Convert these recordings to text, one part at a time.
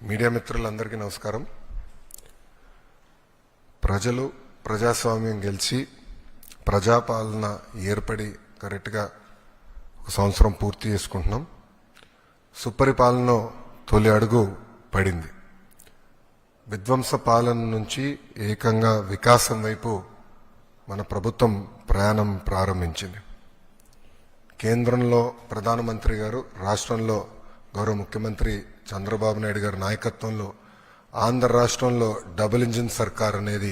Media మిత్రులందరికీ నమస్కారం. ప్రజలు ప్రజాస్వామ్యం గెలిచి ప్రజాపాలన ఏర్పడి కరెక్ట్గా ఒక సంవత్సరం పూర్తి చేసుకుంటున్నాం. సుపరిపాలన తొలి అడుగు పడింది. విధ్వంస పాలన నుంచి ఏకంగా వికాసం వైపు మన ప్రభుత్వం ప్రయాణం ప్రారంభించింది. కేంద్రంలో ప్రధానమంత్రి గారు, రాష్ట్రంలో గౌరవ ముఖ్యమంత్రి చంద్రబాబు నాయుడు గారి నాయకత్వంలో ఆంధ్ర రాష్ట్రంలో డబుల్ ఇంజిన్ సర్కార్ అనేది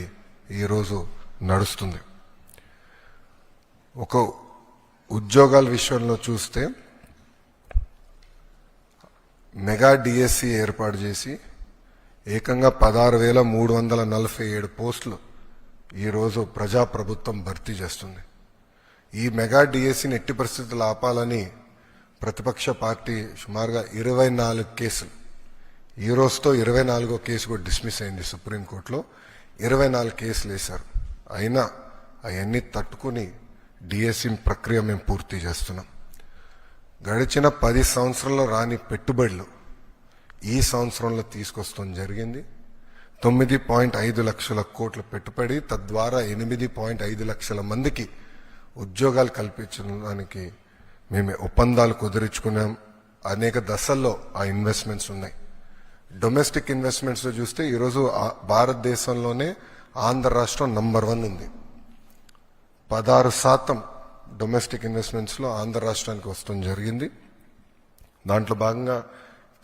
ఈరోజు నడుస్తుంది. ఒక ఉద్యోగాల విషయంలో చూస్తే మెగా డిఎస్సి ఏర్పాటు చేసి ఏకంగా 16,347 పోస్టులు ఈరోజు ప్రజాప్రభుత్వం భర్తీ చేస్తుంది. ఈ మెగా డిఎస్సిని ఎట్టి పరిస్థితులు ఆపాలని ప్రతిపక్ష పార్టీ సుమారుగా 24 కేసులు, ఈ రోజుతో 24వ కేసు కూడా డిస్మిస్ అయింది సుప్రీంకోర్టులో. 24 కేసులు వేశారు. అయినా అవన్నీ తట్టుకుని డిఎస్సి ప్రక్రియ మేము పూర్తి చేస్తున్నాం. గడిచిన 10 సంవత్సరాల్లో రాని పెట్టుబడులు ఈ సంవత్సరంలో తీసుకొస్తాం జరిగింది. 9.5 లక్షల కోట్ల పెట్టుబడి, తద్వారా 8.5 లక్షల మందికి ఉద్యోగాలు కల్పించడానికి మేము ఒప్పందాలు కుదుర్చుకున్నాం. అనేక దశల్లో ఆ ఇన్వెస్ట్మెంట్స్ ఉన్నాయి. డొమెస్టిక్ ఇన్వెస్ట్మెంట్స్ లో చూస్తే ఈరోజు భారతదేశంలోనే ఆంధ్ర రాష్ట్రం నంబర్ 1 ఉంది. 16% డొమెస్టిక్ ఇన్వెస్ట్మెంట్స్ లో ఆంధ్ర రాష్ట్రానికి వస్తుంది జరిగింది. దాంట్లో భాగంగా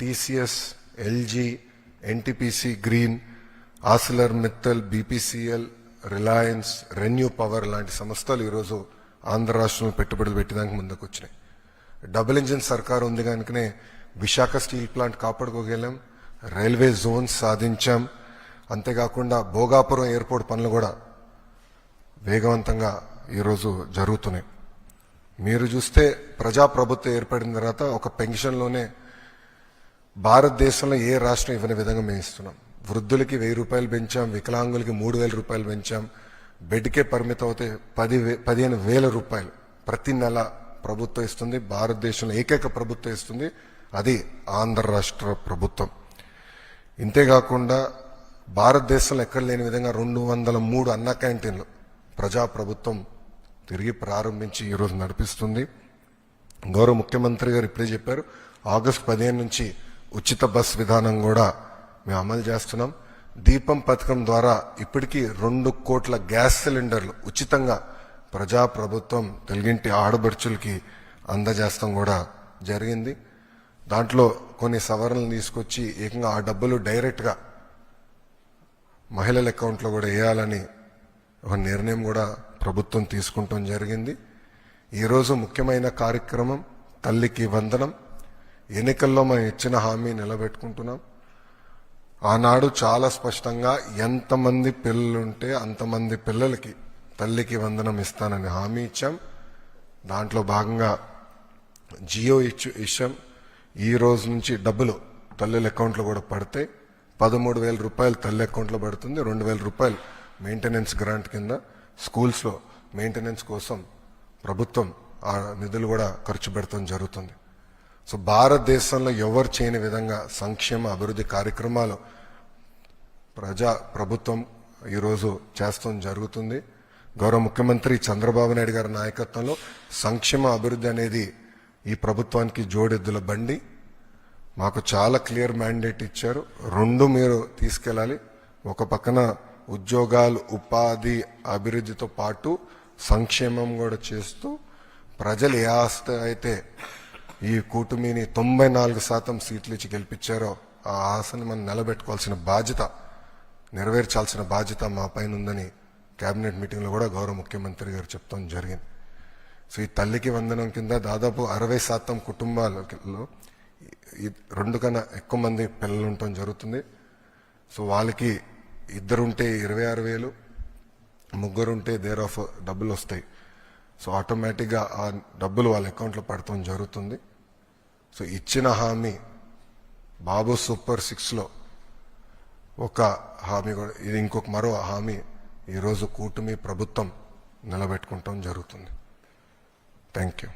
TCS, LG, NTPC green, ఆసిలర్ Mittal, BPCL, Reliance, renew power లాంటి సంస్థలు ఈరోజు ఆంధ్ర రాష్ట్రంలో పెట్టుబడులు పెట్టడానికి ముందుకు వచ్చినాయి. డబుల్ ఇంజిన్ సర్కార్ ఉంది కనుకనే విశాఖ స్టీల్ ప్లాంట్ కాపాడుకోగలం, రైల్వే జోన్స్ సాధించాం. అంతేకాకుండా భోగాపురం ఎయిర్పోర్ట్ పనులు కూడా వేగవంతంగా ఈరోజు జరుగుతున్నాయి. మీరు చూస్తే ప్రజాప్రభుత్వం ఏర్పడిన తర్వాత ఒక పెన్షన్లోనే భారతదేశంలో ఏ రాష్ట్రం ఇవ్వని విధంగా మేము ఇస్తున్నాం. వృద్ధులకి 1,000 రూపాయలు పెంచాం, వికలాంగులకి 3,000 రూపాయలు పెంచాం. బెడ్కే పరిమితం అవుతే 15,000 రూపాయలు ప్రతి నెల ప్రభుత్వం ఇస్తుంది. భారతదేశంలో ఏకైక ప్రభుత్వం ఇస్తుంది, అది ఆంధ్ర రాష్ట్ర ప్రభుత్వం. ఇంతేకాకుండా భారతదేశంలో ఎక్కడ లేని విధంగా 203 అన్న క్యాంటీన్లు ప్రజాప్రభుత్వం తిరిగి ప్రారంభించి ఈరోజు నడిపిస్తుంది. గౌరవ ముఖ్యమంత్రి గారు ఇప్పుడే చెప్పారు, ఆగస్టు 15 నుంచి ఉచిత బస్ విధానం కూడా మేము అమలు చేస్తున్నాం. దీపం పథకం ద్వారా ఇప్పటికీ 2 కోట్ల గ్యాస్ సిలిండర్లు ఉచితంగా ప్రజాప్రభుత్వం తెలుగింటి ఆడబడుచులకి అందజేస్తాం కూడా జరిగింది. దాంట్లో కొన్ని సవరణలు తీసుకొచ్చి ఏకంగా ఆ డబ్బులు డైరెక్ట్గా మహిళల అకౌంట్లో కూడా వేయాలని ఒక నిర్ణయం కూడా ప్రభుత్వం తీసుకుంటాం జరిగింది. ఈరోజు ముఖ్యమైన కార్యక్రమం తల్లికి వందనం. ఎన్నికల్లో మనం ఇచ్చిన హామీ నిలబెట్టుకుంటున్నాం. ఆనాడు చాలా స్పష్టంగా ఎంతమంది పిల్లలుంటే అంతమంది పిల్లలకి తల్లికి వందనం ఇస్తానని హామీ ఇచ్చాం. దాంట్లో భాగంగా జియో ఇచ్చాం. ఈ రోజు నుంచి డబ్బులు తల్లుల అకౌంట్లో కూడా పడతాయి. 13,000 రూపాయలు తల్లి అకౌంట్లో పడుతుంది. 2,000 రూపాయలు మెయింటెనెన్స్ గ్రాంట్ కింద స్కూల్స్లో మెయింటెనెన్స్ కోసం ప్రభుత్వం ఆ నిధులు కూడా ఖర్చు పెడతాం జరుగుతుంది. సో భారతదేశంలో ఎవరు చేయని విధంగా సంక్షేమ అభివృద్ధి కార్యక్రమాలు ప్రభుత్వం ఈరోజు చేస్తాం జరుగుతుంది. గౌరవ ముఖ్యమంత్రి చంద్రబాబు నాయుడు గారి నాయకత్వంలో సంక్షేమ అభివృద్ధి అనేది ఈ ప్రభుత్వానికి జోడెద్దుల బండి. మాకు చాలా క్లియర్ మ్యాండేట్ ఇచ్చారు. 2 మీరు తీసుకెళ్ళాలి. ఒక పక్కన ఉద్యోగాలు, ఉపాధి, అభివృద్ధితో పాటు సంక్షేమం కూడా చేస్తూ ప్రజలు ఏ ఆస్తి అయితే ఈ కూటమిని 94% సీట్లు ఇచ్చి గెలిపించారో ఆ ఆశని మనం నిలబెట్టుకోవాల్సిన బాధ్యత, నెరవేర్చాల్సిన బాధ్యత మా పైన ఉందని కేబినెట్ మీటింగ్లో కూడా గౌరవ ముఖ్యమంత్రి గారు చెప్తాం జరిగింది. సో ఈ తల్లికి వందనం కింద దాదాపు 60% కుటుంబాలలో 2 కన్నా ఎక్కువ మంది పిల్లలు ఉండటం జరుగుతుంది. సో వాళ్ళకి 2 ఉంటే 26,000, 3 ఉంటే దేర్ ఆఫ్ డబ్బులు వస్తాయి. సో ఆటోమేటిక్గా ఆ డబ్బులు వాళ్ళ అకౌంట్లో పడటం జరుగుతుంది. సో ఇచ్చిన హామీ బాబు సూపర్ 6లో ఒక హామీ కూడా, ఇది ఇంకొక మరో హామీ ఈరోజు కూటమి ప్రభుత్వం నిలబెట్టుకుంటాం జరుగుతుంది. Thank you.